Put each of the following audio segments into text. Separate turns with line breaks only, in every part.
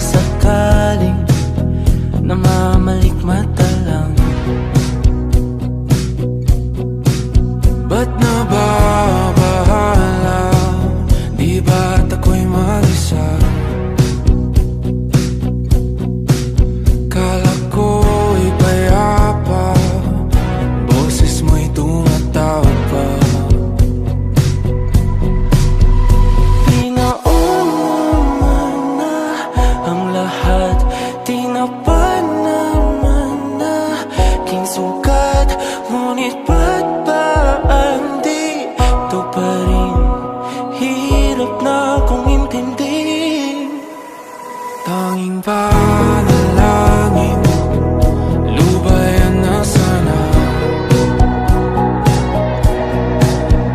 sakaling namamalikmata lang. Ba't nababahala? Di ba't ako'y mag-isa? Kala ko'y payapa, boses mo'y tumatawag pa. Pinaon na ang lahat, tinapan naman na king sukat. Ngunit ba't ba di ito pa rin? Hirap na kong intindihin. Tanging panalangin, lubayan na sana.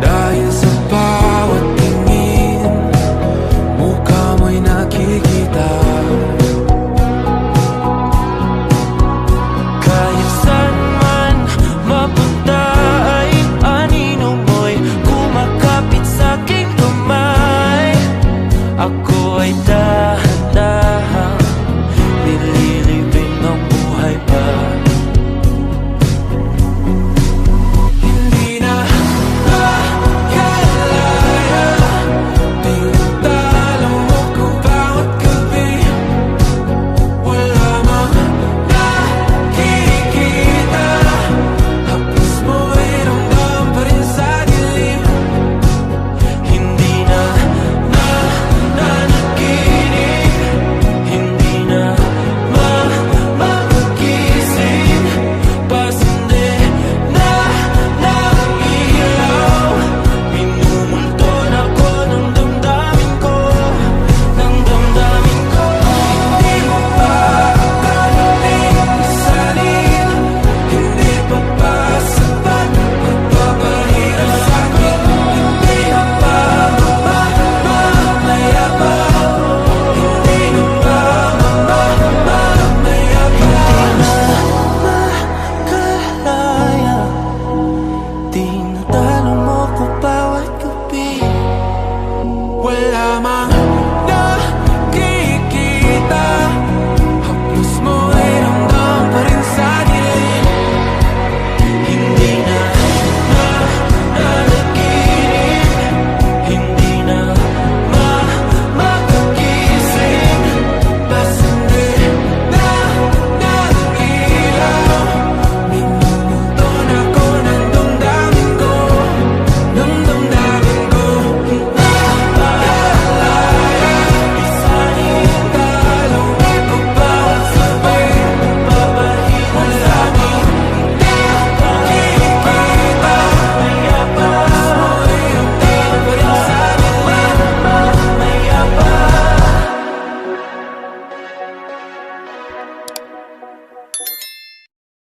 Dahil sa bawat tingin, mukha mo'y nakikita. Kahit saan man mapunta ay anino mo'y kumakapit sa'king kamay. Ako ay dahan-dahan nililibing ng buhay pa. Hindi na makalaya, tinatalo mo ko bawat gabi. Wala mang nakikita, hapos mo'y ramdam pa rin sa dilim. Hindi na nanaginip, hindi na magising. Pasindi na ng ilaw, minumulton ako ng damdamin ko, ng damdamin ko. Hindi mo pa akalaing isalin, hindi pa ba sapat magpapahirap sa'kin? Hindi na ba mamayabang? Hindi na ba mamayabang? Makalaya, tinatalo mo ko bawat gabi. Wala mang